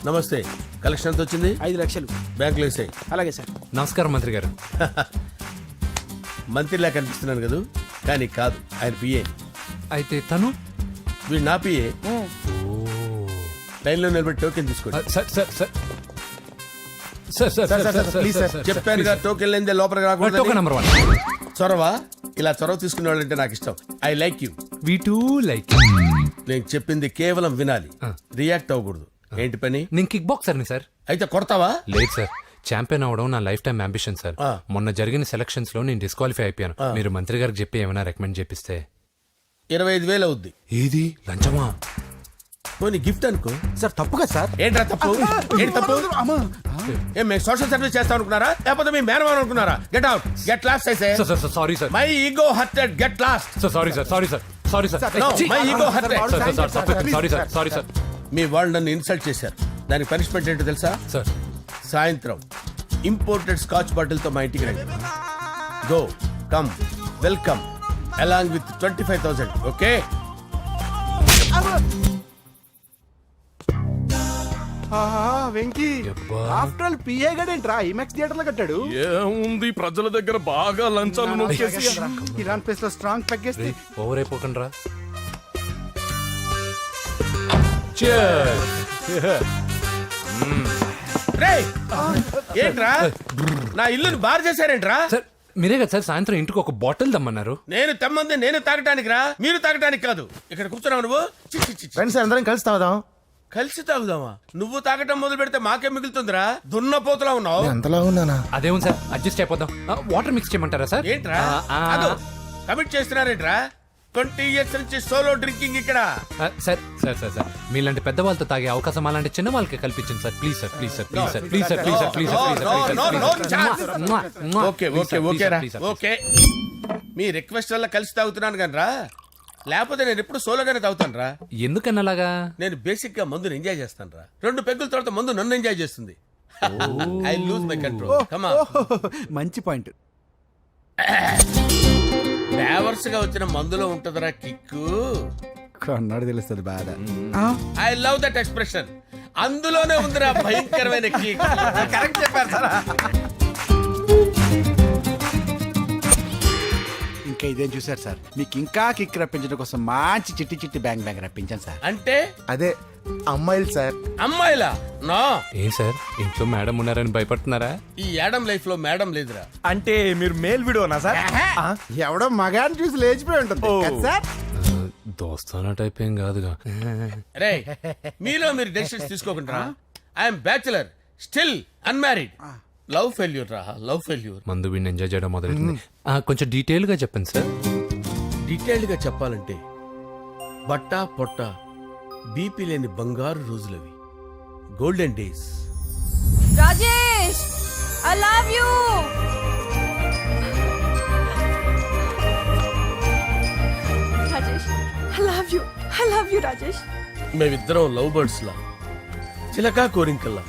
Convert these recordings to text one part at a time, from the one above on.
నమస్తే. కలెక్షన్ ఎంత వచ్చింది? 5 లక్షలు. బ్యాంకులో వేసాయి. అలాగే సార్. నమస్కారం మంత్రి గారు. మంత్రిలా కనిపిస్తున్నాను కదా, కానీ కాదు, ఆయన పిఏ. అయితే తను వీడు నా పిఏ. లైన్లో నిలబడి టోకెన్ తీసుకోండి. Sir sir sir sir sir sir please sir, చెప్పాను కదా టోకెన్ లేనిదే లోపలికి రాకూడదు. Token number 1. చొరవ, ఇలా చొరవ తీసుకునే వాళ్ళంటే నాకు ఇష్టం. I like you. We two like. నేను చెప్పింది కేవలం వినాలి, రియాక్ట్ అవ్వకూడదు. ఏంటి పని? నేను కిక్ బాక్సర్ని సార్. అయితే కొడతావా? లేదు సార్, ఛాంపియన్ అవడం నా లైఫ్ టైం అంబిషన్ సార్. మొన్న జరిగిన సెలక్షన్స్ లో నేను డిస్క్వాలిఫై అయిపోయాను. మీరు మంత్రి గారికి చెప్పి ఏమైనా రికమెండ్ చేపిస్తే. 25,000 అవుద్ది. ఏది లంచమా? పోనీ గిఫ్ట్ అనుకో. సార్ తప్పు కదా సార్. ఏంట్రా తప్పు? ఏంటి తప్పు? ఏం మేము సోషల్ సర్వీస్ చేస్తాం అనుకున్నారా, లేకపోతే మీ మేనమాన్ అనుకున్నారా? Get out, get lost. Sorry sir, my ego hurted, get lost. Sorry sir, sorry sir, sorry sir, my ego hurted. Sorry sir, sorry sir. మీ వాళ్ళు నన్ను ఇన్సల్ట్ చేశారు, దానికి పనిష్మెంట్ ఏంటో తెలుసా? సార్ సాయంత్రం ఇంపోర్టెడ్ స్కాచ్ బాటిల్ తో మా ఇంటికి రండి. Go come welcome along with 25,000. Okay? Venky after all PA గడేంట్రా ఇమెక్స్ థియేటర్ లో కట్టాడు. ఏముంది, ప్రజల దగ్గర బాగా లంచాలు నొక్కేసి ఇరాన్ ప్లేస్ లో స్ట్రాంగ్ తగ్గేస్తే ఓవర్ అయిపోకండి రా. రేయ్, ఏంట్రా నా ఇల్లుని బార్ చేశారేంట్రా? సార్ మీరే కదా సార్ సాయంత్రం ఇంటికి ఒక బాటిల్ దమ్మన్నారు. నేను తెమ్మంది నేను తాగటానికి రా, మీరు తాగటానికి కాదు. ఇక్కడ కూర్చున్నావు నువ్వు. చి, చి, చి, చి. ఫ్రెండ్స్ అందరం కలిసి తాగుదాం. కలిసి తాగుదామా? నువ్వు తాగటం మొదలు పెడితే మాకే మిగులుతుందిరా. దున్నపోతులా ఉన్నావు. ఎంతలా ఉన్నానా? అదేమో సార్, అడ్జస్ట్ అయిపోదాం. వాటర్ మిక్స్ చేయమంటారా సార్? ఏంట్రా కమిట్ చేస్తున్నారేంట్రా? 20 years నుంచి సోలో డ్రింకింగ్ ఇక్కడ. సార్ సార్ సార్ సార్ మీలాంటి పెద్ద వాళ్ళతో తాగే అవకాశం అలాంటి చిన్న వాళ్ళకి కల్పించండి sir. Please sir, please sir, please sir, please sir, please sir, please sir. Okay okay okay రా, ఓకే. మీ రిక్వెస్ట్ వల్ల కలిసి తాగుతున్నాను కానీ రా, లేకపోతే నేను ఎప్పుడు సోలోగానే తాగుతాను రా. ఎందుకన్నా అలాగా? నేను బేసిక్ గా మందుని ఎంజాయ్ చేస్తాను రా. 2 పెగ్గుల తర్వాత మందు నన్ను ఎంజాయ్ చేస్తుంది. I lose my control. Come on. మంచి పాయింట్. ఫ్లేవర్స్ గా వచ్చిన మందులో ఉంటదరా కిక్కు. కన్నాడు తెలుస్తుంది బాధ. I love that expression. అందులోనే ఉందిరా భయంకరమైన కిక్. కరెక్ట్ చెప్పారు సార్. ఇంకా ఇదేం చూసారు సార్, మీకు ఇంకా కిక్ రప్పించడం కోసం మంచి చిట్టి చిట్టి బ్యాంగ్ బ్యాంగ్ రప్పించాను సార్. అంటే అదే అమ్మాయిలు సార్. అమ్మాయిలా? నా ఏం సార్ ఇంట్లో మేడం ఉన్నారని భయపడుతున్నారా? ఈ యాడమ్ లైఫ్ లో మేడం లేదురా. అంటే మీరు మేల్ వీడియోనా సార్? ఎవడో మగాన్ని చూసి లేచిపోయి ఉంటుంది కదా సార్. దోస్తానా టైప్ ఏం కాదుగా. రే, మీలో మీరు డెసిషన్స్ తీసుకోకుండా. I'm bachelor, still unmarried. Love failure రా, లవ్ ఫెయిల్యూర్. మందు వీడిని ఎంజాయ్ చేయడం మొదలైంది. కొంచెం డీటెయిల్ గా చెప్పండి సార్. డీటెయిల్డ్ గా చెప్పాలంటే బట్టా పొట్ట బీపీ లేని బంగారు రోజులవి, golden days. Rajesh, I love you. Rajesh, I love you. I love you, Rajesh. మేమిద్దరం లవ్ బర్డ్స్ లా, చిలకా కోరింకల్లా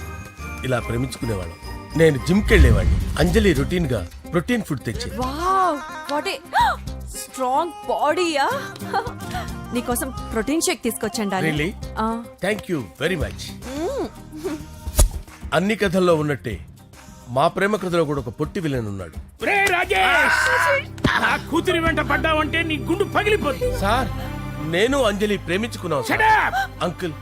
ఇలా ప్రేమించుకునేవాళ్ళం. నేను జిమ్కి వెళ్ళేవాడిని. అంజలి రొటీన్ గా ప్రోటీన్ ఫుడ్ తెచ్చి. వావ్, వాట్ ఏ స్ట్రాంగ్ బాడీయా. నీకోసం ప్రోటీన్ షేక్ తీసుకొచ్చండి. Really? Thank you very much. అన్ని కథల్లో ఉన్నట్టే మా ప్రేమ కథలో కూడా ఒక పొట్టి విలన్ ఉన్నాడు. కూతురి వెంట పడ్డావంటే నీ గుండు పగిలిపోతుంది. సార్, నేను అంజలి ప్రేమించుకున్నాను సార్. అంకుల్,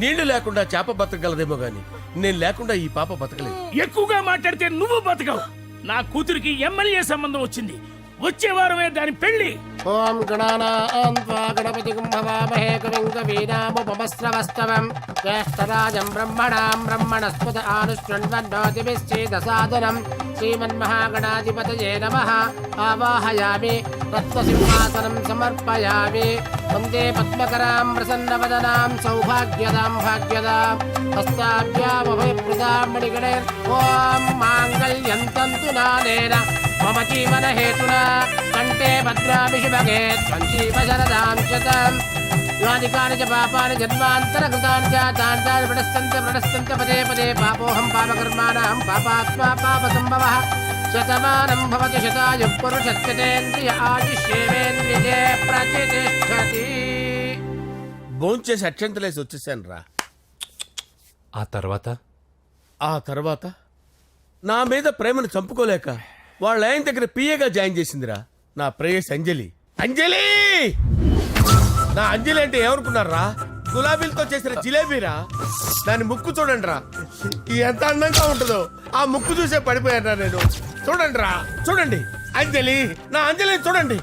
నీళ్లు లేకుండా చేప బతకగలదేమో గాని నేను లేకుండా ఈ పాప బతకలేదు. ఎక్కువగా మాట్లాడితే నువ్వు బతకవు. నా కూతురికి ఎమ్మెల్యే సంబంధం వచ్చింది. వచ్చే వారమే దాని పెళ్లి. ఓం గణానాం త్వా గణపతిం భవామహే కవిం కవీనాముపమస్రవస్తవం జ్యేష్ఠరాజం బ్రహ్మణాం బ్రహ్మణస్పద ఆనుష్ణ్వన్నోతిభిశ్చేదసాదనం శ్రీమన్మహాగణాధిపతయే నమః. ఆవాహయామి తత్వసింహాసనం సమర్పయామి. వందే పద్మకరాం ప్రసన్నవదనాం సౌభాగ్యదాం భాగ్యదాం హస్తాభ్యామభయప్రదాం మణిగణైర్. ఓం మాంగళ్యం తంతు నానేన మమ జీవన హేతునా కంటే భద్రామి శుభగే త్వం జీవ శరదాం శతం. యాని కాని చ పాపాని జన్మాంతరకృతాని చ తాని తాని ప్రణశ్యంత పదే పదే పాపోహం పాపకర్మాణం పాపాత్మా పాపసంభవః. శతమానం భవతి శతాయుః పురుషస్యతేంద్రియ ఆయుష్యేవేంద్రియే ప్రతిష్టతి. భోంచేసి అక్షంతలేసి వచ్చేసాను రా. ఆ తర్వాత ఆ తర్వాత నా మీద ప్రేమను చంపుకోలేక వాళ్ళ ఆయన దగ్గర పిఏగా జాయిన్ చేసిందిరా నా ప్రేయస్ అంజలి. అంజలి నా అంజలి అంటే ఏమనుకున్నారా? గులాబీలతో చేసిన జిలేబీరా. దాని ముక్కు చూడండి రా, ఎంత అందంగా ఉంటుందో. ఆ ముక్కు చూసే పడిపోయారా నేను. చూడండి రా, చూడండి అంజలి, నా అంజలి చూడండి.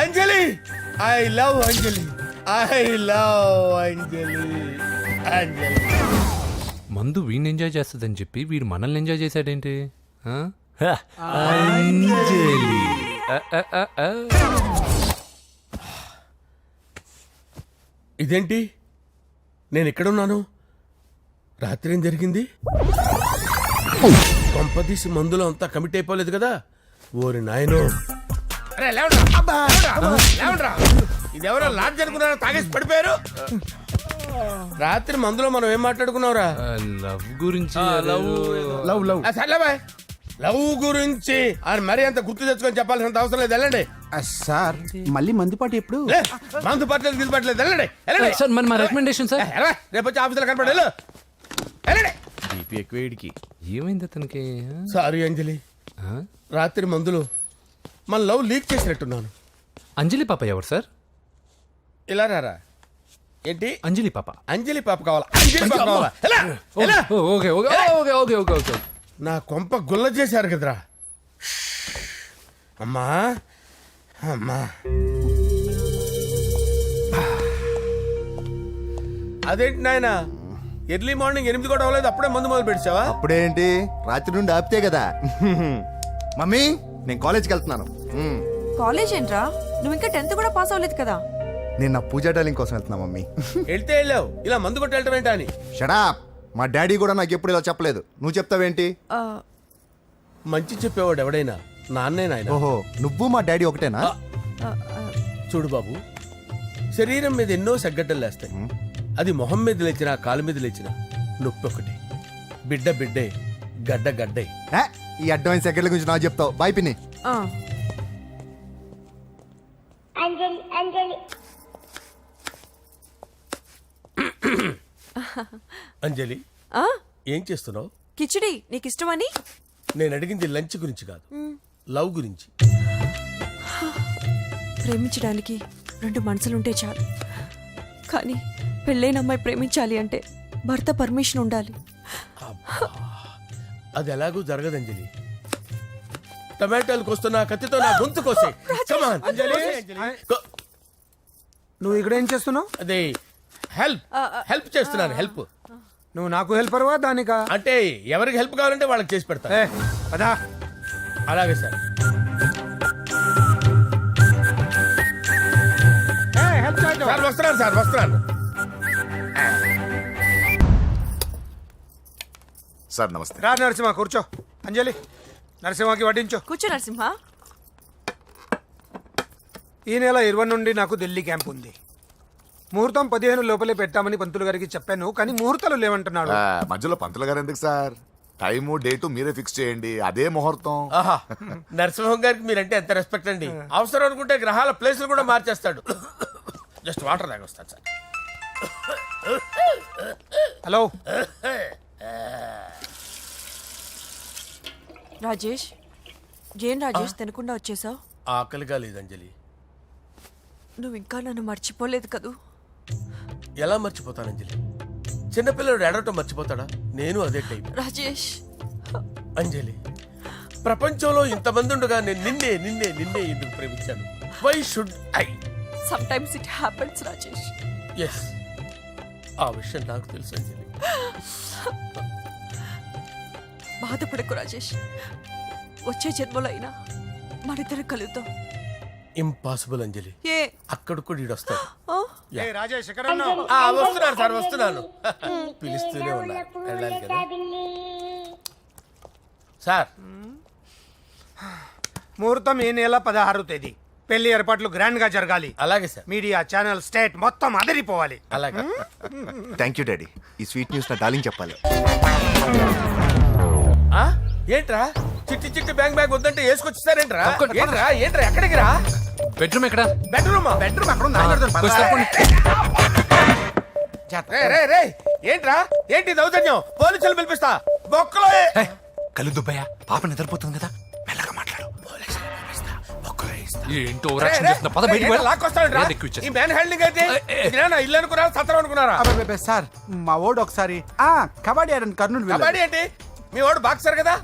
Anjali, I love Anjali, I love Anjali. Anjali మందు వీడిని ఎంజాయ్ చేస్తుందని చెప్పి వీడు మనల్ని ఎంజాయ్ చేశాడేంటి? ఆ? ఇదేంటి, నేను ఎక్కడున్నాను? రాత్రి ఏం జరిగింది? కొంపదీసి మందులో అంతా కమిట్ అయిపోలేదు కదా? ఓరి నాయనో. అరే లేవండ్రా. లేవండ్రా. ఇదెవరో లాడ్జ్ అనుకున్నారా? తాగేసి పడిపోయారు. రాత్రి మందులో మనం ఏం మాట్లాడుకున్నావురా? లవ్ గురించి సర్లే బాయ్, లవ్ గురించి అని మరీ అంత గుర్తు తెచ్చుకొని చెప్పాల్సినంత అవసరం లేదు. వెళ్ళండి. సార్ మళ్ళీ మందుపాటి ఎప్పుడు? లే, మందు పట్టలేదు గిల్లు పట్టలేదు. వెళ్ళండి వెళ్ళండి. సార్ మరి మా రికమెండేషన్ సార్. రేపు వచ్చి ఆఫీసులో కనపడి వెళ్ళు. వెళ్ళండి. బీపీ ఎక్కువ వీడికి. ఏమైంది అతనికి? సారీ అంజలి, ఆ? రాత్రి మందులో మన లవ్ లీక్ చేసినట్టున్నాను. అంజలి పాప ఎవరు సార్? ఇలా రారా. ఏంటి? అంజలి పాప. అంజలి పాప కావాలా? అంజలి పాప కావాలా? ఎలా? ఎలా? Okay okay okay okay okay okay. నా కొంప గుల్ల చేశారు కదరా. అమ్మా అమ్మా, అదేంటి నాయన, ఎర్లీ మార్నింగ్ 8 కూడా అవ్వలేదు, అప్పుడే మందు మొదలు పెడిచావా? అప్పుడేంటి, రాత్రి నుండి ఆపితే కదా. మమ్మీ నేను కాలేజ్కి వెళ్తున్నాను. కాలేజ్ ఏంట్రా, నువ్వు ఇంకా 10th కూడా పాస్ అవ్వలేదు కదా. నేను నా పూజా డాలింగ్ కోసం వెళ్తున్నా మమ్మీ. వెళ్తే వెళ్ళావు, ఇలా మందు కొట్టి వెళ్ళటం ఏంటా అని. షడా, మా డాడీ కూడా నాకు ఎప్పుడు ఇలా చెప్పలేదు. నువ్వు చెప్తావేంటి? ఆ, మంచి చెప్పేవాడు ఎవడైనా నాన్నే నాయన. ఓహో, నువ్వు మా డాడీ ఒకటేనా? ఆ, ఆ, చూడు బాబు, శరీరం మీద ఎన్నో సగ్గడ్డలు లేస్తాయి. అది మొహం మీద లేచినా కాలు మీద లేచినా నొప్పి ఒకటి. బిడ్డ బిడ్డే, గడ్డ గడ్డే. ఏ, ఈ అడ్వాన్స్ సెకండ్ల గురించి నాకు చెప్తావు. బాయ్ పిన్ని. ఆ. అంజలి, ఆ? ఏం చేస్తున్నావు? కిచిడి నీకు ఇష్టమని. నేను అడిగింది లంచ్ గురించి కాదు, లవ్ గురించి. ప్రేమించడానికి 2 మనసులుంటే చాలు, కానీ పెళ్ళైన అమ్మాయి ప్రేమించాలి అంటే భర్త పర్మిషన్ ఉండాలి. అది ఎలాగూ జరగదు అంజలి. టమాటాలు కోస్తున్నా కత్తితో నా గొంతు కోసే. Come on. గో- నువ్వు ఇక్కడ ఏం చేస్తున్నావు? అదే హెల్ప్ చేస్తున్నాను. హెల్ప్ నువ్వు నాకు హెల్పర్వా దానికా? అంటే ఎవరికి హెల్ప్ కావాలంటే వాళ్ళకి చేసి పెడతా. పదా. అలాగే సార్. సార్ వస్తున్నాను, సార్ వస్తున్నాను. సార్ నమస్తే. రా నరసింహ, కూర్చో. అంజలి, నరసింహకి వడ్డించు. కూర్చో నరసింహ. ఈ నెల 20 నుండి నాకు ఢిల్లీ క్యాంప్ ఉంది. ముహూర్తం 15 లోపలే పెట్టామని పంతులు గారికి చెప్పాను, కానీ ముహూర్తాలు లేవంటున్నాడు. మధ్యలో పంతులు గారు ఎందుకు సార్? టైము డేటు మీరే ఫిక్స్ చేయండి, అదే ముహూర్తం. ఆహా, నరసింహం గారికి మీరంటే ఎంత రెస్పెక్ట్ అండి. అవసరం అనుకుంటే గ్రహాల ప్లేసులు కూడా మార్చేస్తాడు. జస్ట్ వాటర్ తాగొస్తాను సార్. హలో రాజేష్, ఏం రాజేష్ తినకుండా వచ్చేసావు? ఆకలిగా లేదు అంజలి. నువ్వు ఇంకా నన్ను మర్చిపోలేదు కదూ. ఎలా మర్చిపోతాను అంజలి? చిన్నపిల్లడు ఏడవటం మర్చిపోతాడా? నేను అదే టైప్. రాజేష్, అంజలి, ప్రపంచంలో ఇంతమంది ఉండగా నేను నిన్నే నిన్నే నిన్నే ఎందుకు ప్రేమించాను? Why should I? Sometimes it happens Rajesh. Yes, ఆ విషయం నాకు తెలుసు అంజలి. బాధపడకు రాజేష్, వచ్చే జన్మలో అయినా మనిద్దరం కలుద్దాం. ఇంపాసిబుల్ అంజలి. ఏ అక్కడ కూడా ఈడొస్తాడు. ఆ? ఏ రాజేష్, ఎక్కడ ఉన్నావు? వస్తున్నాను సార్, వస్తున్నాను. పిలుస్తూనే ఉన్నారు, వెళ్ళాలి కదా సార్. ముహూర్తం ఈ నెల 16వ తేదీ. పెళ్లి ఏర్పాట్లు గ్రాండ్ గా జరగాలి. అలాగే సార్. మీడియా ఛానల్ స్టేట్ మొత్తం అదిరిపోవాలి. అలాగే. Thank you daddy. ఈ స్వీట్ న్యూస్ నా డార్లింగ్ చెప్పాలి. ఆ? ఏంట్రా చిట్టి చిట్టి బ్యాంక్ బ్యాగ్ వద్దంటే వేసుకొచ్చేసారేంట్రా? ఏంట్రా ఏంట్రా ఎక్కడికి రా? బెడ్రూమ్ ఎక్కడ? బెడ్రూమ్. బెడ్రూమ్ అక్కడ ఉంది. ఆయన అడుగుతాను, పద. కొంచెం తప్పండి. రే రే రే ఏంట్రా ఏంటి దౌర్జన్యం పోలీసులు పిలిపిస్తా బొక్కలో కళ్ళు దుబ్బయ్య పాప నిద్రపోతుంది కదా మెల్లగా మాట్లాడు ఏంటో ఓవరాక్షన్ చేస్తున్నా. పద బయటికి వెళ్ళు. ఏది ఎక్కువ ఇచ్చేస్తా. ఈ మ్యాన్ హ్యాండింగ్ అయితే ఇదేనా ఇల్లు అనుకున్నారా సత్రం అనుకున్నారా అబ్బబ్బబ్బే, సార్ మా ఓడు ఒకసారి కబడ్డీ ఆడని కర్నూలు వెళ్ళాడు. కబడ్డీ ఏంటి మీ వాడు బాక్సర్ కదా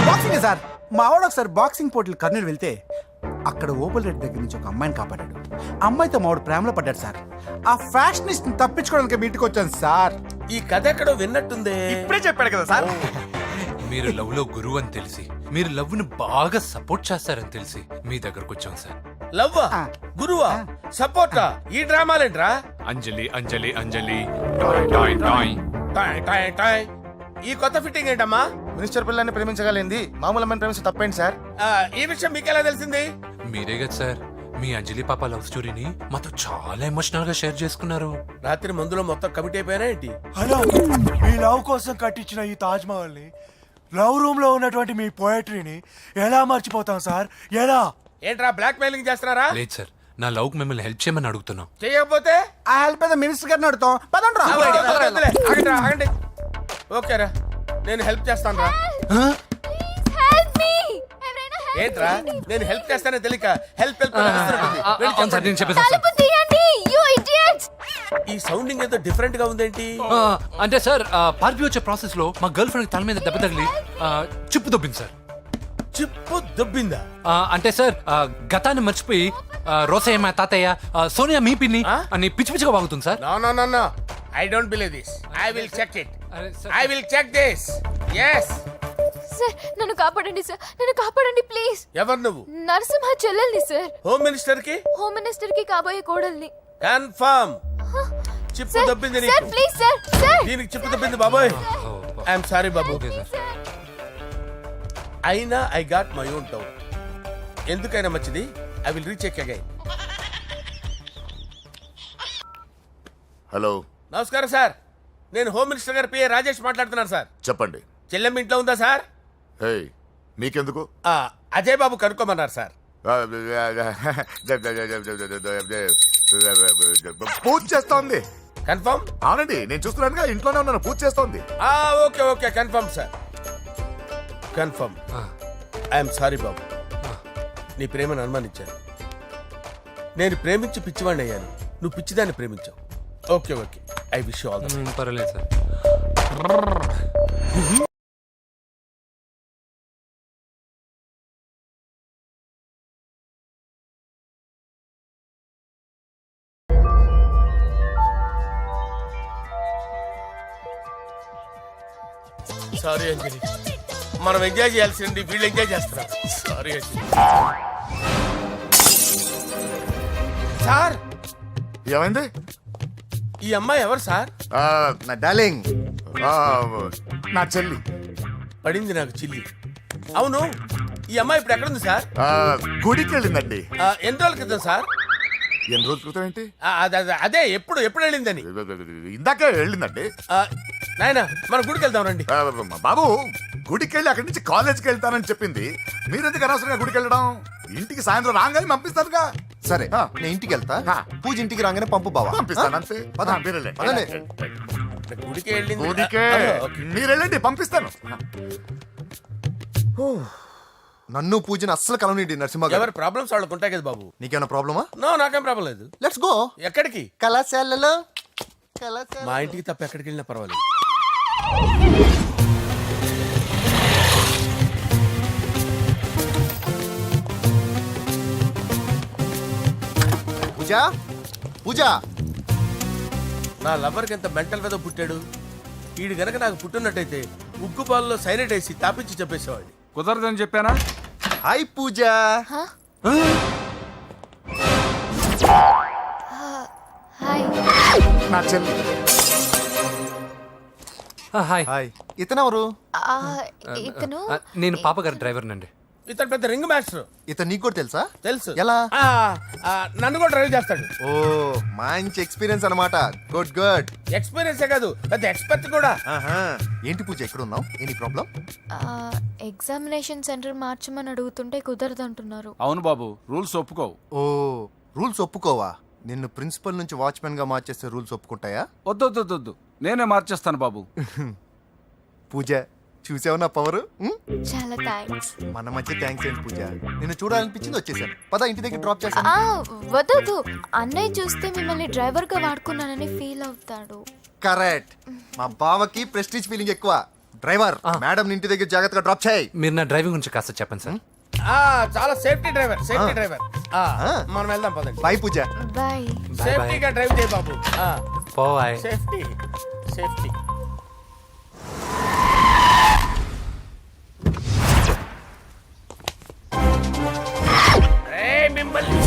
బాక్సింగ్ సార్ మా వాడు ఒకసారి బాక్సింగ్ పోటీలు కర్నూలు వెళ్తే అక్కడ ఓపెల్ రెడ్డి దగ్గర నుంచి ఒక అమ్మాయిని కాపాడాడు. అమ్మాయితో మా వాడు ప్రేమలో పడ్డాడు సార్. ఆ ఫ్యాషనిస్ట్ తప్పించుకోవడానికి మీ ఇంటికి వచ్చాను సార్. ఈ కథ ఎక్కడో విన్నట్టుంది ఇప్పుడే చెప్పాడు కదా సార్. మీరు లవ్ లో గురువు అని తెలిసి మీరు లవ్ ను బాగా సపోర్ట్ చేస్తారని తెలిసి మీ దగ్గరకు వచ్చాం సార్. లవ్వా గురువా సపోర్టా ఈ డ్రామాలేంట్రా అంజలి అంజలి అంజలి టాయ్ టాయ్ టాయ్. టాయ్ టాయ్ టాయ్ ఈ కొత్త ఫిట్టింగ్ ఏంటమ్మా మినిస్టర్ పిల్లని ప్రేమించగలిగింది మామూలు అమ్మని ప్రేమించి తప్పేంటి సార్? ఈ విషయం మీకెలా తెలిసింది మీరే కదా సార్ మీ అంజలి పాప లవ్ స్టోరీని మాతో చాలా ఎమోషనల్ గా షేర్ చేసుకున్నారు. రాత్రి మందులో మొత్తం కమిట్ అయిపోయినా ఏంటి హలో, మీ లవ్ కోసం కట్టించిన ఈ తాజ్ మహల్ ని లవ్ రూమ్ లో ఉన్నటువంటి మీ పోయట్రీని ఎలా మర్చిపోతాం సార్? ఎలా? ఏంట్రా బ్లాక్ మెయిలింగ్ చేస్తున్నారా లేదు సార్ నా లవ్ కు మిమ్మల్ని హెల్ప్ చేయమని అడుగుతున్నాం. చేయకపోతే ఆ హెల్ప్ అయితే మినిస్టర్ గారిని అడుగుతాం. పదండ్రా. వద్దులే, ఆగండి, ఆగండి ఓకేరా నేను హెల్ప్ చేస్తాను రా ఏంట్రా నేను హెల్ప్ చేస్తానే తెలియక హెల్ప్ హెల్ప్ అని అరుస్తున్నట్టుంది. వెళ్ళి అవును సార్, నేను చెప్పండి. చెప్పేసాను సార్. ఈ సౌండింగ్ ఏదో డిఫరెంట్ గా ఉందేంటి అంటే సార్ పార్టీ వచ్చే ప్రాసెస్ లో మా గర్ల్ ఫ్రెండ్ తల మీద దెబ్బ తగిలి చిప్పు దొబ్బింది సార్. చిప్పు దొబ్బిందా అంటే సార్ గతాన్ని మర్చిపోయి రోసయ్య మా తాతయ్య సోనియా మీ పిన్ని అని పిచ్చి పిచ్చిగా వాగుతుంది sir. No no no no I don't believe this I will check it అరే sir. I will check this yes sir నన్ను కాపాడండి సార్, నన్ను కాపాడండి ప్లీజ్. ఎవరు నువ్వు నరసింహ చెల్లెల్ని సార్, హోమ్ మినిస్టర్ కి హోమ్ మినిస్టర్ కి కాబోయే కోడల్ని. కన్ఫర్మ్ చిప్పు సార్ దొబ్బింది సార్ నీకు ప్లీజ్ సార్, సార్ దీనికి చిప్పు దొబ్బింది బాబోయ్ ఐఎమ్ సారీ బాబు ఓకే సార్. అయినా I got my own doubt ఎందుకైనా మంచిది I will recheck again hello నమస్కారం సార్ నేను హోమ్ మినిస్టర్ గారి పిఏ రాజేష్ మాట్లాడుతున్నాను సార్ చెప్పండి. చెల్లెమ్మ ఇంట్లో ఉందా సార్ హే మీకెందుకు? అజయ్ బాబు కనుక్కోమన్నారు సార్ పూజ చేస్తోంది. కన్ఫర్మ్ అవునండి నేను చూస్తున్నానుగా ఇంట్లోనే ఉన్నాను. పూజ చేస్తోంది. Okay okay confirm sir confirm I'm sorry బాబు నీ ప్రేమను అనుమానించాను. నేను ప్రేమించి పిచ్చివాడిని అయ్యాను, నువ్వు పిచ్చిదాన్ని ప్రేమించావు. Okay okay I wish all పర్వాలేదు సార్. సారీ అంజలి మనం ఎంజాయ్ చేయాల్సింది వీళ్ళు ఎంజాయ్ చేస్తున్నారు. సారీ అంజలి సార్ ఏమైంది? ఈ అమ్మాయి ఎవరు సార్ నా డార్లింగ్ ఆ, నా చెల్లి. పడింది నాకు చిల్లి. అవును ఈ అమ్మాయి ఇప్పుడు ఎక్కడుంది సార్ గుడికి వెళ్ళిందండి. ఎన్ని రోజుల క్రితం సార్ ఎన్ని రోజుల క్రితం ఏంటి? అదే ఎప్పుడు ఎప్పుడు వెళ్ళిందని ఇందాకే వెళ్ళిందండి. నాయన మన గుడికి వెళ్దాం రండి. బాబు గుడికి వెళ్ళి అక్కడి నుంచి కాలేజ్కి వెళ్తానని చెప్పింది. మీరెందుకు అనవసరంగా గుడికి వెళ్ళడం? ఇంటికి సాయంత్రం రాగానే పంపిస్తానుగా. సరే ఆ. నేను ఇంటికి వెళ్తా. ఆ. పూజ ఇంటికి రాగానే పంపు బావా. పంపిస్తాను అంతే. పద. మీరు వెళ్ళండి. పదండి. గుడికి వెళ్ళింది గుడికే ఓకే. మీరు వెళ్ళండి పంపిస్తాను. నన్ను పూజని అస్సలు కలవనీయండి నరసింహ గారు. ఎవరి ప్రాబ్లమ్స్ వాళ్ళకు ఉంటాయి కదా బాబు. నీకేమైనా ప్రాబ్లమా? నో నాకేం ప్రాబ్లం లేదు. Let's go. ఎక్కడికి? కళాశాలలో కళాశాల. మా ఇంటికి తప్ప ఎక్కడికి వెళ్ళినా పర్వాలేదు. పూజ పూజ నా లవర్కి ఎంత మెంటల్ మీద పుట్టాడు. వీడు గనక నాకు పుట్టినట్టయితే ఉగ్గు పాలలో సైనట్ వేసి తాపించి చెప్పేసేవాడిని. కుదరదని చెప్పానా? హాయ్ పూజ. హాయ్. నా చెల్లి. హాయ్. హాయ్. ఇతనెవరు? ఇతను నేను పాప గారి డ్రైవర్ నండి. ఇతను పెద్ద రింగ్ మాస్టర్. ఇతను నీకు కూడా తెలుసా? తెలుసు. ఎలా? నన్ను కూడా డ్రైవ్ చేస్తాడు. ఓ మంచి ఎక్స్పీరియన్స్ అన్నమాట. Good good. ఎక్స్పీరియన్సే కాదు పెద్ద ఎక్స్పర్ట్ కూడా. ఏంటి పూజ ఎక్కడ ఉన్నావు? Any problem? ఎగ్జామినేషన్ సెంటర్ మార్చమని అడుగుతుంటే కుదరదంటున్నారు. అవును బాబు రూల్స్ ఒప్పుకోవు. ఓ రూల్స్ ఒప్పుకోవా? నిన్ను ప్రిన్సిపల్ నుంచి వాచ్మెన్ గా మార్చేస్తే రూల్స్ ఒప్పుకుంటాయా? వద్దు నేనే మార్చేస్తాను బాబు. పూజ చూసావు నా పవర్. చాలా థ్యాంక్స్. మన మధ్య థ్యాంక్స్ ఏంటి పూజ, నిన్ను చూడాలనిపించింది వచ్చేసాను. పద ఇంటి దగ్గర డ్రాప్ చేస్తాను. వద్దు అన్నయ్య చూస్తే మిమ్మల్ని డ్రైవర్ గా వాడుకున్నానని ఫీల్ అవుతాడు. కరెక్ట్. మా బావకి ప్రెస్టీజ్ ఫీలింగ్ ఎక్కువ. డ్రైవర్ మేడం ఇంటి దగ్గర జాగ్రత్తగా డ్రాప్ చేయి. మీరు నా డ్రైవింగ్ గురించి కాస్త చెప్పండి సార్. చాలా సేఫ్టీ డ్రైవర్ మనం వెళ్దాం పదండి. బాయ్ పూజ. బాయ్. సేఫ్టీగా డ్రైవ్ చేయి బాబు. పోవాయ్. Safety safety. మిమ్మల్ని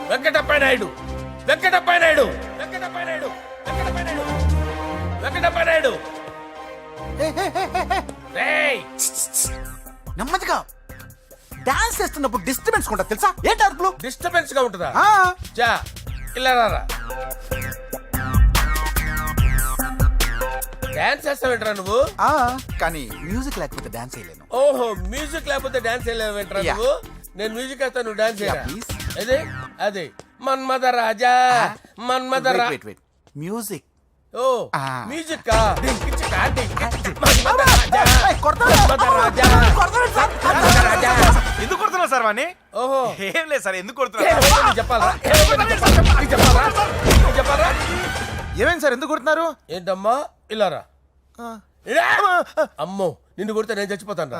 వెంకటప్ప నాయుడు నెమ్మదిగా డాన్స్ చేస్తున్నప్పుడు డిస్టర్బెన్స్ కొంటా తెలుసా? ఏంటి అరుపులు? డిస్టర్బెన్స్ గా ఉంటుందా? ఆ, జా ఇలా రారా. డాన్స్ చేస్తావేంట్రా నువ్వు? ఆ, కానీ మ్యూజిక్ లేకపోతే డాన్స్ చేయలేను. ఓహో, మ్యూజిక్ లేకపోతే డాన్స్ చేయలేవేంట్రా Yeah. నువ్వు? నేను మ్యూజిక్ వేస్తా, నువ్వు డాన్స్ చేయరా? Yeah, please. అదే మన్మద రాజా మన్మద రా. Wait music. ఓ Ah. మ్యూజిక్ కా మన్మద రాజా మన్మద రాజా మన్మద రాజా. ఎందుకు కొడుతున్నా సార్ వాణ్ణి? ఓహో ఏం లేదు సార్, ఎందుకు ఏ, కొడుతున్నా? నీకు చెప్పాలా? నీకు చెప్పాలా? ఏమైంది సార్, ఎందుకు కొడుతున్నారు? ఏంటమ్మా ఇలారా. అమ్మో నిన్ను కొడితే నేను చచ్చిపోతాను రా.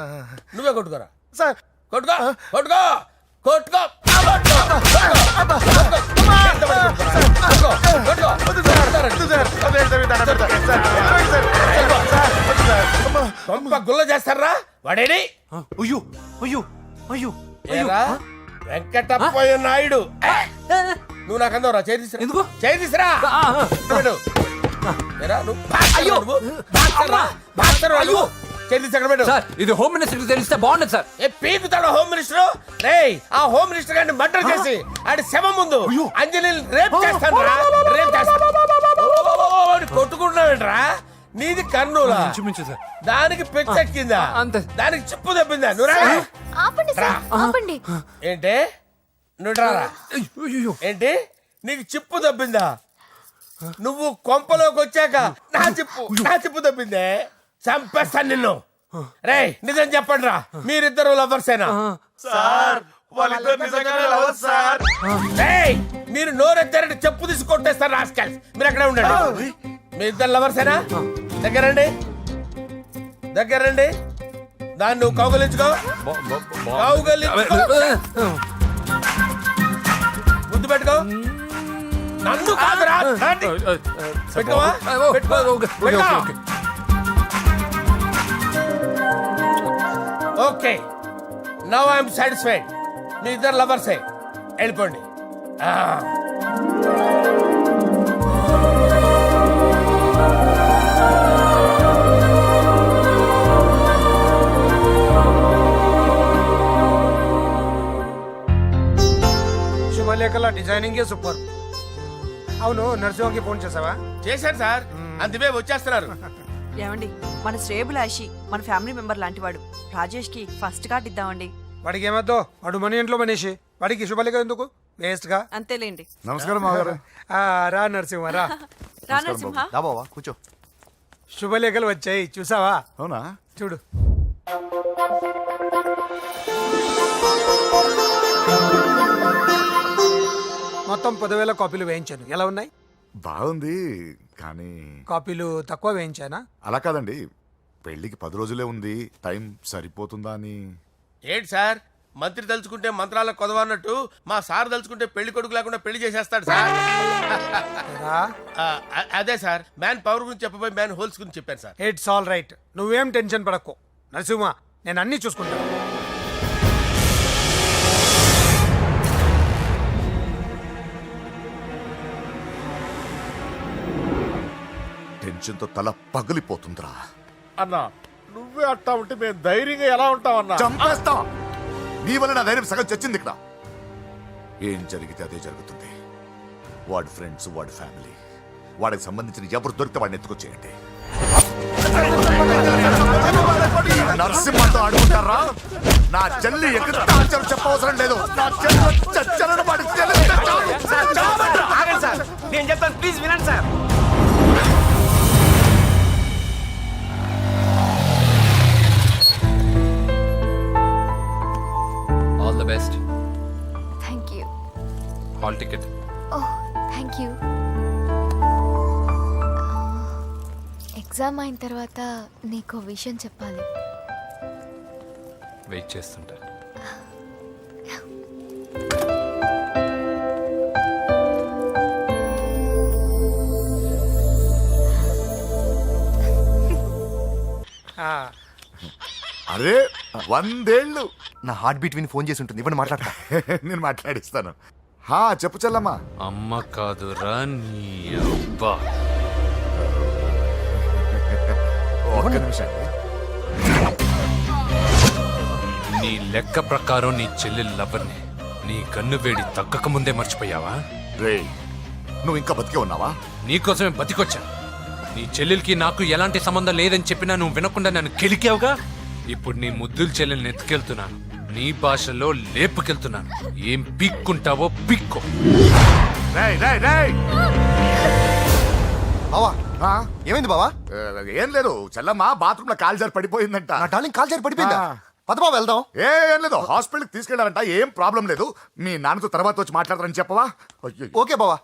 నువ్వే కొట్టుకోరా. సార్ కొట్టుకో కొట్టుకో కొట్టుకో గుల్ల చేస్తారా వాడేడి? అయ్యో అయ్యో అయ్యో ఏరా వెంకటప్పయ్య నాయుడు. నువ్వు నాకు అందవరా చేతిసిరా. ఎందుకు? చేతిసిరా. సార్ ఇది హోమ్ మినిస్టర్ తెలిస్తే బాగుండదు సార్. పీకుతాడు home minister. రేయ్ ఆ హోమ్ మినిస్టర్ గారిని మర్డర్ చేసి ఆడి శవం ముందు అంజలి రేప్ చేస్తాను రా. రేప్ చేస్తాను. కొట్టుకుంటున్నావేంట్రా? నీది కర్నూలా? ఇంచుమించు సార్. దానికి పెచ్చెక్కిందా? అంతే. దానికి చిప్పు తప్పిందా? నువ్వు రా. ఆపండి సార్, ఆపండి. ఏంటి నువ్వు రారా? ఏంటి నీకు చిప్పు తప్పిందా? నువ్వు కొంపలోకి వచ్చాక నా చిప్పు తప్పిందే. చంపేస్తాను నిన్ను. రేయ్ నిజం చెప్పండి రా, మీరిద్దరు లవర్సేనా? సార్ వాళ్ళిద్దరు నిజంగానే లవర్స్ సార్. రేయ్ మీరు నోరెత్తారంటే చెప్పు తీసి కొట్టేస్తారు రాస్కల్స్. మీరు అక్కడే ఉండండి. మీ ఇద్దరు లవర్సేనా? దగ్గరండి దాన్ని నువ్వు కౌగలించుకో. ముద్దు పెట్టుకో. నన్ను కాదురా. పెట్టుకోవా? Okay now I'm satisfied. మీ ఇద్దరు లవర్సే, వెళ్ళిపోండి. శుభలేఖల డిజైనింగ్ సూపర్. అవును నరసింహకి ఫోన్ చేసావా? చేశాను సార్, అందుకే వచ్చేస్తున్నారు. ఏమండి మన శ్రేయబులాషి మన ఫ్యామిలీ మెంబర్ లాంటి వాడు. రాజేష్ కి ఫస్ట్ కార్డ్ ఇద్దామండి. వాడికి ఏమద్దో, వాడు మన ఇంట్లో మనిషి, వాడికి శుభలేఖ ఎందుకు వేస్ట్ గా. అంతేలేండి. నమస్కారం మామగారు. రా నరసింహ రా. రా నరసింహ. దా బావా కూర్చో. శుభలేఖలు వచ్చాయి చూసావా? అవునా? చూడు. మొత్తం 10,000 కాపీలు వేయించాను. ఎలా ఉన్నాయి? బాగుంది కానీ కాపీలు తక్కువ వేయించానా? అలా కాదండి, పెళ్లికి 10 రోజులే ఉంది, టైం సరిపోతుందా అని. ఏంటి సార్ మంత్రి తలుచుకుంటే మంత్రాలకు కొదవన్నట్టు మా సార్ తలుచుకుంటే పెళ్లి కొడుకు లేకుండా పెళ్లి చేసేస్తాడు సార్. అదే సార్ మ్యాన్ పవర్ గురించి చెప్పబోయి మ్యాన్ హోల్స్ గురించి చెప్పాను సార్. ఇట్స్ ఆల్ రైట్, నువ్వేం టెన్షన్ పడకు నరసింహ, నేను అన్ని చూసుకుంటాను. టెన్షన్తో తల పగిలిపోతుందిరా. అన్నా నువ్వే అట్టా ఉంటే మేము ధైర్యంగా ఎలా ఉంటాం అన్నా? చంపేస్తా. నీ వల్ల నా ధైర్యం సగం చచ్చింది ఇక్కడ. ఏం జరిగితే అదే జరుగుతుంది. వాడి ఫ్రెండ్స్, వాడి ఫ్యామిలీ, వాడికి సంబంధించిన ఎవరు దొరికితే వాడిని ఎత్తుకొచ్చేయండి. నరసింహతో ఆడుకుంటారా? నా చెల్లి ఎక్కడ టార్చర్ చెప్పవసరం లేదు. నా చెల్లి చచ్చలను వాడికి తెలిస్తే చాలు. ఆగండి సార్, నేను చెప్తాను, ప్లీజ్ వినండి sir. All the best. Thank you. Hall ticket. Oh thank you. Exam అయిన తర్వాత నీకు విషయం చెప్పాలి. వెయిట్ చేస్తుంటా. అరే 100 ఏళ్ళు. నా హార్ట్ బీట్ విని ఫోన్ చేసి ఉంటుంది, ఇవ్వండి మాట్లాడతా. నేను మాట్లాడిస్తాను. చెప్పు చెల్లమ్మా. అమ్మ కాదురా నీ అబ్బా. ఒక్క నిమిషం. నీ లెక్క ప్రకారం నీ చెల్లి లవర్ని నీ కన్ను వేడి తగ్గక ముందే మర్చిపోయావా? రే నువ్వు ఇంకా బతికే ఉన్నావా? నీకోసమే బతికొచ్చా. నీ చెల్లెలకి నాకు ఎలాంటి సంబంధం లేదని చెప్పినా నువ్వు వినకుండా నన్ను కెలికావుగా. ఇప్పుడు నీ ముద్దుల చెల్లెల్ని ఎత్తుకెళ్తున్నాను, నీ భాషలో లేపుకెళ్తున్నాను. ఏం పీక్కుంటావో పీక్కో. రేయ్ రేయ్ రేయ్. బావా ఏమైంది బావా? ఏం లేదు, చెల్లమ్మ బాత్రూమ్ లో కాలు జారి పడిపోయిందంట. నా డార్లింగ్ కాల్ చేరి పడిపోయిందా? పద బావ వెళ్దాం. ఏం లేదు, హాస్పిటల్కి తీసుకెళ్లారంట. ఏం ప్రాబ్లం లేదు. మీ నాన్నతో తర్వాత వచ్చి మాట్లాడతారని చెప్పవా? అయ్యో. ఓకే బావా.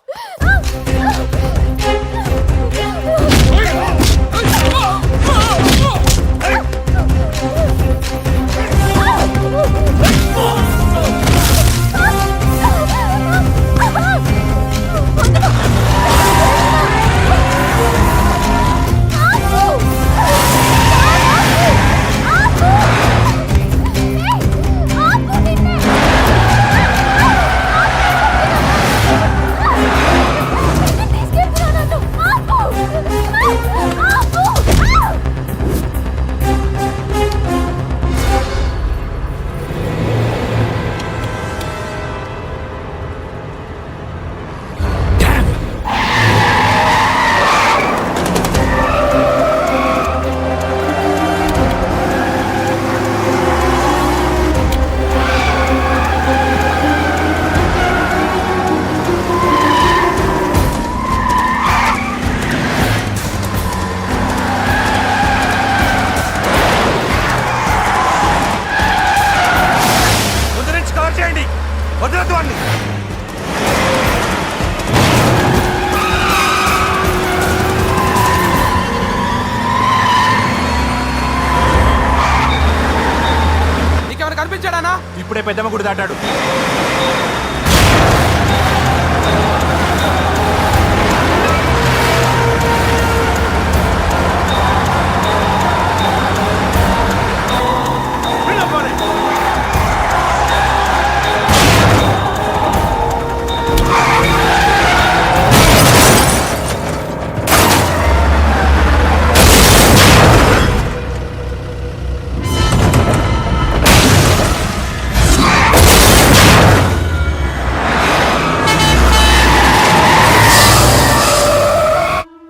నీకెవరు కనిపించాడానా? ఇప్పుడే పెద్దమ్మ గుడి దాటాడు.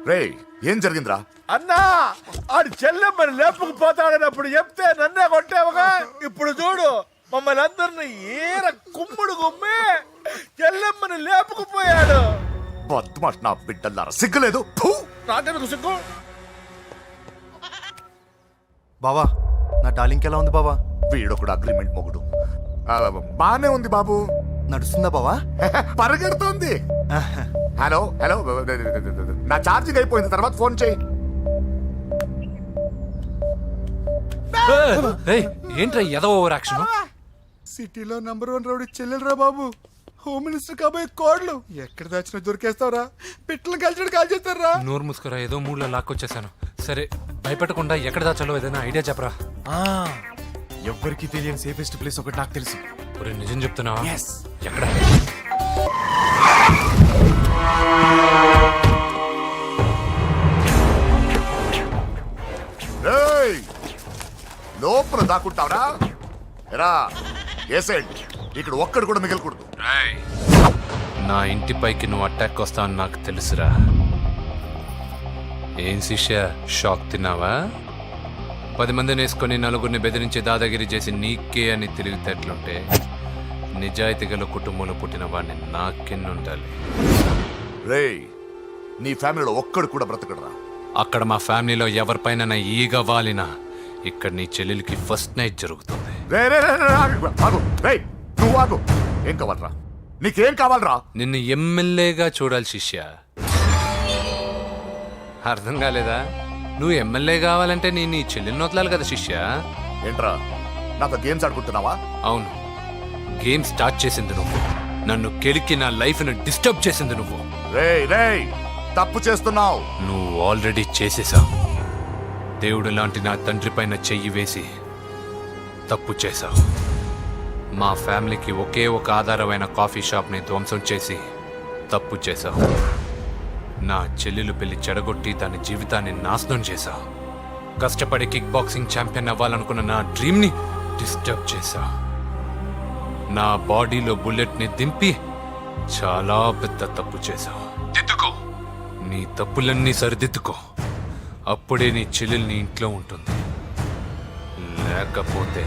రేయ్ ఏం జరిగిందిరా? అన్నా ఆడు చెల్లెమ్మని లేపుకుపోతాడన్నప్పుడు చెప్తే నన్నే కొట్టావుగా. ఇప్పుడు చూడు మమ్మల్ని అందరిని ఏర కుమ్ముడు కుమ్మి చెల్లెమ్మని లేపుకుపోయాడు. బద్మాష్ నా బిడ్డల్లారా, సిగ్గులేదు. ఫు! నాకెందుకు సిగ్గు? బావా నా డార్లింగ్ ఎలా ఉంది బావా? వీడొకడు అగ్రిమెంట్ మొగుడు. బానే ఉంది బాబు. నడుస్తుందా బావా? పరిగెడుతోంది. హలో హలో, నా ఛార్జింగ్ అయిపోయింది, తర్వాత ఫోన్ చేయి. ఏంట్రా ఎదో ఓవర్ యాక్షన్? సిటీలో #1 రౌడీ చెల్లెలరా బాబు. హోమ్ మినిస్టర్ కాబోయే కోడ్లు ఎక్కడ దాచినా దొరికేస్తావరా? పిట్టలు కలిసి కాల్ చేస్తారా? నోరు ముసుకురా, ఏదో మూడ్లో లాక్కొచ్చేసాను. సరే భయపెట్టకుండా ఎక్కడ దాచాలో ఏదైనా ఐడియా చెప్పరా. ఎవ్వరికి తెలియని సేఫెస్ట్ ప్లేస్ ఒకటి నాకు తెలుసు. ఒరే నిజం చెప్తున్నావా? ఎక్కడ? రేయ్, లోపల దాక్కుంటావరా? ఎరా ఏసేండి, ఇక్కడ ఒక్కడు కూడా మిగలకూడదు. నా ఇంటిపైకి నువ్వు అటాక్ వస్తావని నాకు తెలుసురా. ఏం శిష్య, షాక్ తిన్నావా? 10 మందిని వేసుకొని నలుగురిని బెదిరించి దాదాగిరి చేసి నీకే అని తెలివితేటలుంటే నిజాయితీ గల కుటుంబంలో పుట్టిన వాడిని నాకెన్నుండాలి. రేయ్, నీ ఫ్యామిలీలో ఒక్కడు కూడా బ్రతకడరా. అక్కడ మా ఫ్యామిలీలో ఎవరిపైన ఈగ వాలినా ఇక్కడ నీ చెల్లెలికి ఫస్ట్ నైట్ జరుగుతుంది. రే రే రే రే, ఆగు. రేయ్, నువ్వు ఆగు. ఏం కావాలరా? నీకేం కావాలరా? నిన్ను ఎమ్మెల్యేగా చూడాలి శిష్య. అర్థం కాలేదా? నువ్వు ఎమ్మెల్యే కావాలంటే నేను నీ చెల్లెల్ని వదలాలి కదా శిష్య. ఏంట్రా, నాతో గేమ్స్ ఆడుకుంటున్నావా? అవును, గేమ్ స్టార్ట్ చేసింది నువ్వు. నన్ను కెలికి నా లైఫ్ను డిస్టర్బ్ చేసింది నువ్వు. రేయ్ రేయ్, తప్పు చేస్తున్నావు. నువ్వు ఆల్రెడీ చేసేసావు. దేవుడు లాంటి నా తండ్రి పైన చెయ్యి వేసి తప్పు చేశావు. మా ఫ్యామిలీకి ఒకే ఒక ఆధారమైన కాఫీ షాప్ని ధ్వంసం చేసి తప్పు చేశావు. నా చెల్లెలు పెళ్లి చెడగొట్టి దాని జీవితాన్ని నాశనం చేశావు. కష్టపడి కిక్ బాక్సింగ్ ఛాంపియన్ అవ్వాలనుకున్న నా డ్రీమ్ని డిస్టర్బ్ చేశావు. నా బాడీలో బుల్లెట్ని దింపి చాలా పెద్ద తప్పు చేశావు. దిద్దుకో, నీ తప్పులన్నీ సరిదిద్దుకో. అప్పుడే నీ చెల్లెలు నీ ఇంట్లో ఉంటుంది. లేకపోతే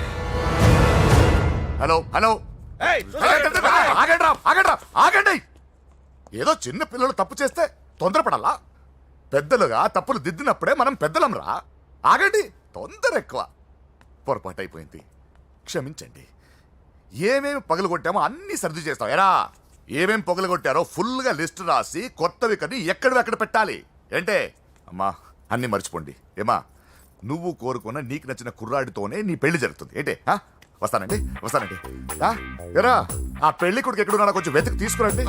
హలో హలో, ఆగండి. ఏదో చిన్న పిల్లలు తప్పు చేస్తే తొందరపడాలా? పెద్దలుగా తప్పులు దిద్దినప్పుడే మనం పెద్దలంరా. ఆగండి, తొందర ఎక్కువ. పొరపాటు అయిపోయింది, క్షమించండి. ఏమేమి పగలగొట్టామో అన్నీ సర్ది చేస్తాం. ఎరా, ఏమేమి పగలగొట్టారో ఫుల్గా లిస్ట్ రాసి కొత్తవి కని ఎక్కడ పెట్టాలి. ఏంటే అమ్మా, అన్నీ మర్చిపోండి. ఏమా, నువ్వు కోరుకున్న నీకు నచ్చిన కుర్రాడితోనే నీ పెళ్లి జరుగుతుంది. ఏంటే వస్తానండి. ఎరా, ఆ పెళ్లి కొడుకు ఎక్కడున్నా కొంచెం వెతికి తీసుకురండి.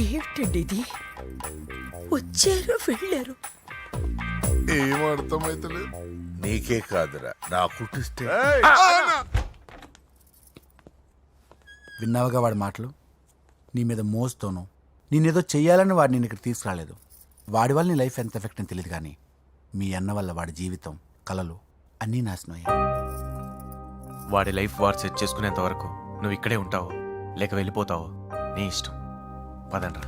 ఏమిటండి ఇది? వచ్చారు వెళ్ళారు. ఏం అర్థమైతలేదు. నీకే కాదురా, నా కుట్టిస్తే. విన్నావుగా వాడి మాటలు? నీ మీద మోస్తోను నేనేదో చెయ్యాలని వాడు నేను ఇక్కడ తీసుకురాలేదు. వాడి వల్ల నీ లైఫ్ ఎంత ఎఫెక్ట్ అని తెలియదు, కానీ మీ అన్న వల్ల వాడి జీవితం, కలలు అన్నీ నాశనం అయ్యాయి. వాడి లైఫ్ వాడు సెట్ చేసుకునేంత వరకు నువ్వు ఇక్కడే ఉంటావు, లేక వెళ్ళిపోతావు, నీ ఇష్టం. పదండ్రా.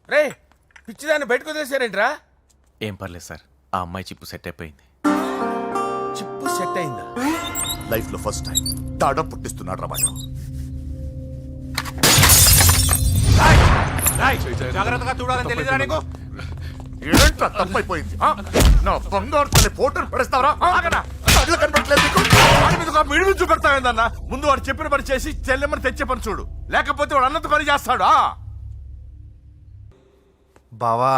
రే, పిచ్చిదాన్ని బయటకు వదిలేశారేంట్రా? ఏం పర్లేదు సార్, ఆ అమ్మాయి చిప్పు సెట్ అయిపోయింది. చిప్పు సెట్ అయిందా? లైఫ్ లో ఫస్ట్ టైం తాడ పుట్టిస్తున్నాడు రా వాడు. జాగ్రత్తగా చూడాలని తెలియదురా నీకు? ఏంట్రా తప్పైపోయింది? నా బంగారు తల్లి ఫోటోలు పడేస్తావరా? కళ్ళు కనపడలేదు నీకు? వాడి మీద ఒక మిడిమి చూపెడతావేందన్నా? ముందు వాడు చెప్పిన పని చేసి చెల్లెమ్మని తెచ్చే పని చూడు, లేకపోతే వాడు అన్నది పని చేస్తాడు. బావా,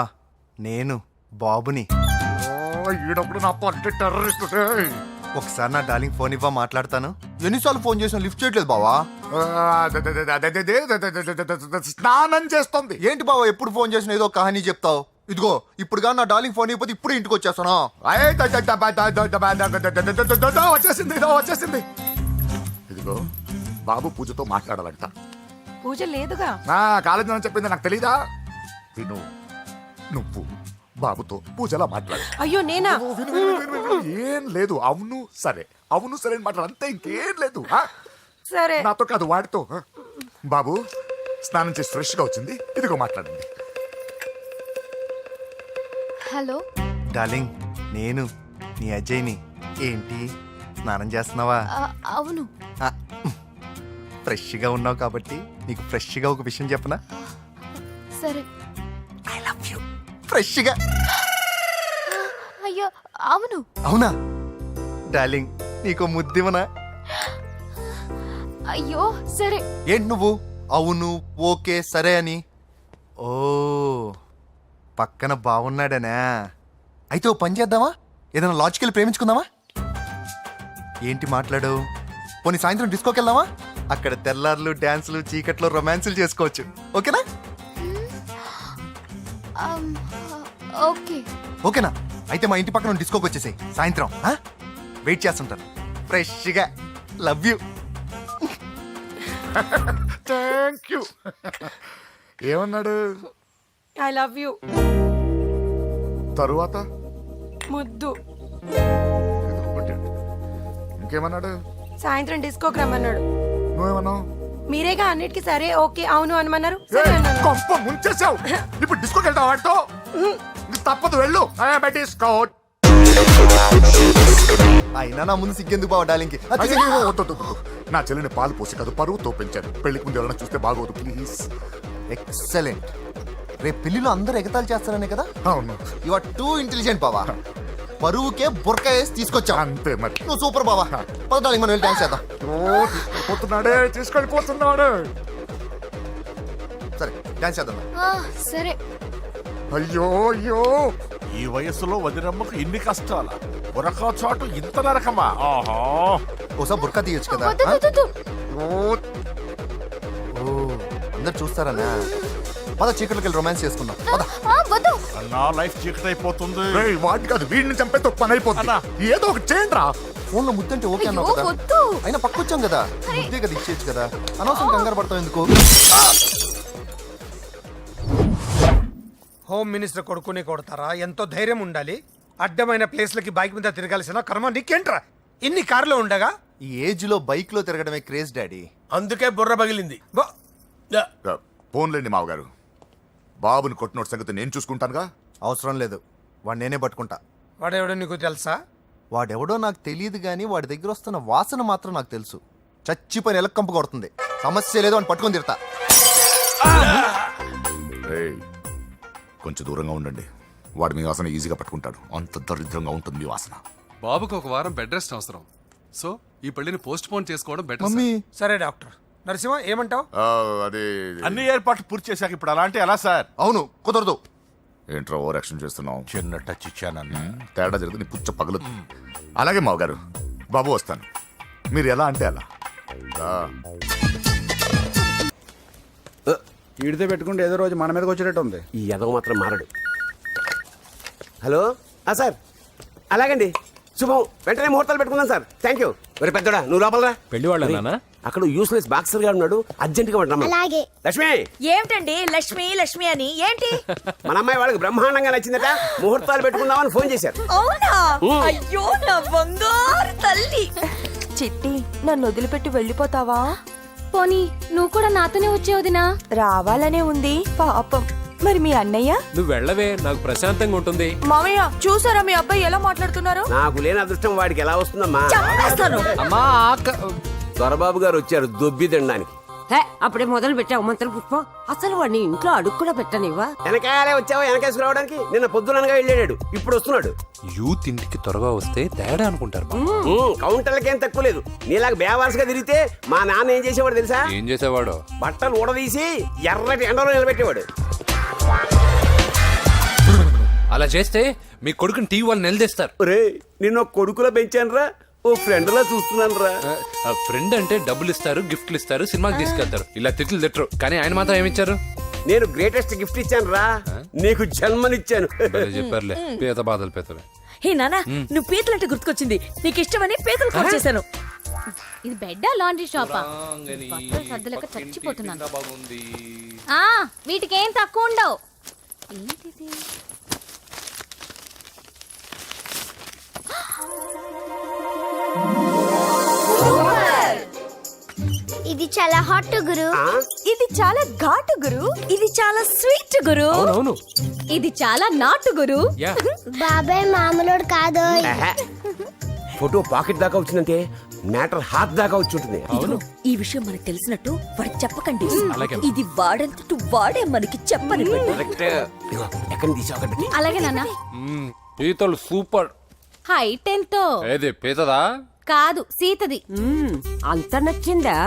నేను బాబుని. ఈడప్పుడు నా పట్టే టెర్రరిస్ట్. ఒకసారి నా డార్లింగ్ ఫోన్ ఇవ్వ, మాట్లాడతాను. ఎన్నిసార్లు ఫోన్ చేసినా లిఫ్ట్ చేయట్లేదు బావా. స్నానం చేస్తుంది. ఏంటి బావా, ఎప్పుడు ఫోన్ చేసినా ఏదో కహానీ చెప్తావు. ఇదిగో ఇప్పుడు కానీ నా డార్లింగ్ ఫోన్ ఇవ్వకపోతే ఇప్పుడు ఇంటికి వచ్చేస్తాను. వచ్చేసింది. ఇదిగో, బాబు పూజతో మాట్లాడాలంట. పూజ లేదుగా. కాలేజీ అని చెప్పింది నాకు తెలీదా? విను, నువ్వు బాబుతో పూజలా మాట్లాడు. అయ్యో నేనా? ఏం లేదు. అవును సరే అని మాట్లాడు, అంతే, ఇంకేం లేదు. సరే. నాతో కాదు, వాడితో. బాబు స్నానం చేసి ఫ్రెష్ గా వచ్చింది, ఇదిగో మాట్లాడండి. హలో డార్లింగ్, నేను నీ అజయ్ని. ఏంటి, స్నానం చేస్తున్నావా? అవును. ఫ్రెష్గా ఉన్నావు కాబట్టి నీకు ఫ్రెష్గా ఒక విషయం చెప్పనా? సరే. I love you. ఫ్రెష్గా. అయ్యో అవును. అవునా డార్లింగ్, నీకు ముద్దివనా? అయ్యో సరే. ఏంటి నువ్వు అవును ఓకే సరే అని? ఓ, పక్కన బాగున్నాడనా? అయితే ఓ పని చేద్దామా? ఏదైనా లాజికల్ ప్రేమించుకుందామా? ఏంటి మాట్లాడు? పోనీ సాయంత్రం డిస్కోకి వెళ్దామా? అక్కడ తెల్లార్లు డాన్సులు, చీకట్లో రొమాన్సులు చేసుకోవచ్చు. ఓకేనా? ఓకే. ఓకేనా? అయితే మా ఇంటి పక్కన డిస్కోకి వచ్చేసాయి సాయంత్రం. వెయిట్ చేస్తుంటాను ఫ్రెష్గా. Love you. Thank you. ఏమన్నాడు? I love you. తరువాత ముద్దు. ఏదో ఒకటి. ఇంకేమన్నాడు? సాయంత్రం డిస్కోకి రమ్మన్నాడు. నువ్వేమన్నావు? మీరేగా అన్నిటికీ సరే ఓకే అవును అనమన్నారు. సరే అన్నాను. కొంప ముంచేసావు. ఇప్పుడు డిస్కోకి వెళ్తావు వాటితో? తప్పదు, వెళ్ళు. డిస్కో. అయినా నా ముందు సిగ్గెందుకు బావ డార్లింగ్కి అయ్యో, వద్దు, వద్దు, వద్దు. నా చెల్లిని పాలు పోసి కాదు పరువుతో పెంచాను. పెళ్లికి ముందు ఎవరైనా చూస్తే బాగోదు ప్లీజ్. ఎక్సలెంట్. రేపు పెళ్లిలో అందరూ ఎగతాళి చేస్తారనే కదా. అవును, యు ఆర్ టూ ఇంటెలిజెంట్ బావా. పరువుకే బుర్క వేసి తీసుకొచ్చావు. అంతే మరి. నువ్వు సూపర్ బావా. పద డార్లింగ్ మనం వెళ్ళి డాన్స్ చేద్దాం. పోతున్నాడే, తీసుకెళ్ళిపోతున్నాడు. సరే డాన్స్ చేద్దాం. సరే. అయ్యో అయ్యో, ఈ వయసులో వదినమ్మకు ఇన్ని కష్టాల బురకా చాటు ఇంత నరకమా? ఆహా, ఓసారి బుర్కా తీయొచ్చు కదా. వద్దు, వద్దు, వద్దు. ఓ అందరు చూస్తారనా. పద చీకట్లోకి వెళ్ళి రొమాన్స్ చేసుకుందాం. పద. వద్దు. నా లైఫ్ చీకట్ అయిపోతుంది. వాటి కాదు, వీడిని చంపేతో పని అయిపోతుంది. ఏదో ఒకటి చేయండి రా. ఫోన్ లో ముద్దంటే ఓకే అన్నావు అయ్యో, కదా. వద్దు. అయినా పక్కొచ్చాం కదా, ముద్దే కదా ఇచ్చేయచ్చు కదా. అనవసరం కంగారు పడతావు ఎందుకు. హోమ్ మినిస్టర్ కొడుకుని కొడతారా? ఎంతో ధైర్యం ఉండాలి. అడ్డమైన ప్లేస్లకి బైక్ మీద తిరగాల్సిన కర్మ నీకేంట్రా? ఇన్ని కార్లో ఉండగా ఈ ఏజ్ లో బైక్ లో తిరగడమే క్రేజ్ డాడీ. అందుకే బుర్ర పగిలింది. ఫోన్లేండి మావగారు. బాబుని కొట్టినోటి సంగతి నేను చూసుకుంటానుగా. అవసరం లేదు, వాడు నేనే పట్టుకుంటా. వాడెవడో నీకు తెలుసా? వాడెవడో నాకు తెలియదు కానీ వాడి దగ్గర వస్తున్న వాసన మాత్రం నాకు తెలుసు. చచ్చిపోయిన ఎలక్కంపు కొడుతుంది. సమస్య లేదు అని పట్టుకొని తిడతా. ఏయ్, కొంచెం దూరంగా ఉండండి. వాడు మీ వాసన ఈజీగా పట్టుకుంటాడు. అంత దరిద్రంగా ఉంటుంది మీ వాసన. బాబుకి ఒక వారం బెడ్ రెస్ట్ అవసరం. సో ఈ పెళ్లిని పోస్ట్ పోన్ చేసుకోవడం బెటర్. మమ్మీ సరే డాక్టర్. నరసింహ ఏమంటావు? అదే అన్ని ఏర్పాట్లు పూర్తి చేశాక ఇప్పుడు అలాంటి ఎలా సార్? అవును కుదరదు. ఏంట్రా ఓవర్ యాక్షన్ చేస్తున్నావు? చిన్న టచ్ ఇచ్చానన్న. తేడా జరిగితే నీ పుచ్చ పగలు. అలాగే మావగారు, బాబు వస్తాను. మీరు ఎలా అంటే అలా. ఈడితే పెట్టుకుంటే ఏదో రోజు మన మీదకి వచ్చేటట్టు ఉంది. ఈ ఎదవ మాత్రం మారడు. హలో సార్, అలాగండి, శుభం. వెంటనే ముహూర్తాలు పెట్టుకుందాం సార్. Thank you. మరి పెద్దడా నువ్వు లోపలరా. పెళ్లి వాళ్ళ అక్కడ యూస్లెస్ బాక్సర్ గా ఉన్నాడు, అర్జెంట్ గా ఉంటాం. అలాగే. లక్ష్మి, ఏమిటండి లక్ష్మి లక్ష్మి అని ఏంటి? మన అమ్మాయి వాళ్ళకి బ్రహ్మాండంగా నచ్చిందట. ముహూర్తాలు పెట్టుకుందామని ఫోన్ చేశారు. అవునా? అయ్యో నా బంగారు తల్లి. చిట్టి, నన్ను వదిలిపెట్టి వెళ్ళిపోతావా? పోనీ నువ్వు కూడా నాతోనే వచ్చే వదినా. రావాలనే ఉంది పాపం. మరి మీ అన్నయ్య? నువ్వు వెళ్ళవే, నాకు ప్రశాంతంగా ఉంటుంది. మామయ్య చూసారా మీ అబ్బాయి ఎలా మాట్లాడుతున్నారు? నాకు లేని అదృష్టం వాడికి ఎలా వస్తుందమ్మా? చంపేస్తాను. అమ్మా దొరబాబు గారు వచ్చారు దొబ్బి తినడానికి. అప్పుడే మొదలు పెట్టావు మంత్ర పుష్పం. అసలు వాడిని ఇంట్లో అడుగు కూడా పెట్టనివ్వా. వెనకాలే వచ్చావా? వెనకేసుకు రావడానికి నిన్న పొద్దుననగా వెళ్ళాడు, ఇప్పుడు వస్తున్నాడు. యూత్ ఇంటికి త్వరగా వస్తే తేడా అనుకుంటారు. కౌంటర్లకేం తక్కువ లేదు. నీలాగా బేవారసుగా తిరిగితే మా నాన్న ఏం చేసేవాడు తెలుసా? ఏం చేసేవాడు? బట్టలు ఊడదీసి ఎర్రటి ఎండలో నిలబెట్టేవాడు. అలా చేస్తే మీ కొడుకుని టీవీ వాళ్ళు నిలదీస్తారు. రే, నిన్న కొడుకులో పెంచానురా, ఓ ఫ్రెండ్ లా చూస్తున్నాను రా. ఫ్రెండ్ అంటే డబ్బులు ఇస్తారు, గిఫ్ట్లు ఇస్తారు, సినిమాకి తీసుకెళ్తారు. ఇలా తిట్లు తిట్టరు. కానీ ఆయన మాత్రం ఏమిచ్చారు? నేను గ్రేటెస్ట్ గిఫ్ట్ ఇచ్చాను రా, నీకు జన్మనిచ్చాను. చెప్పారులే, పీత బాధలు పీతలే. హే నానా, నువ్వు పీతలంటే గుర్తుకొచ్చింది. నీకు ఇష్టమని పీతలు కట్ చేశాను. ఇది బెడ్డా లాండ్రీ షాపా? బట్టలు సర్దలేక చచ్చిపోతున్నాను. వీటికి ఏం తక్కువ ఉండవు. ఏంటిది? ఇది చాలా హాట్ గురు. ఇది చాలా ఘాటు గురు. ఇది చాలా స్వీట్ గురు. అవును, ఇది చాలా నాటు గురు. బాబాయ్ మామూలుడు కాదు. ఫోటో పాకెట్ దాకా వచ్చిందంటే మ్యాటర్ హాత్ దాకా వచ్చి ఉంటుంది. ఈ విషయం మనకు తెలిసినట్టు వాడికి చెప్పకండి. అలాగే. ఇది వాడంతట వాడే మనకి చెప్పని. ఎక్కడ తీసావు? అలాగే నాన్న. పీతలు సూపర్. హైట్ ఎంతో? ఏది పీతదా? కాదు, సీతది. అంత నచ్చిందా?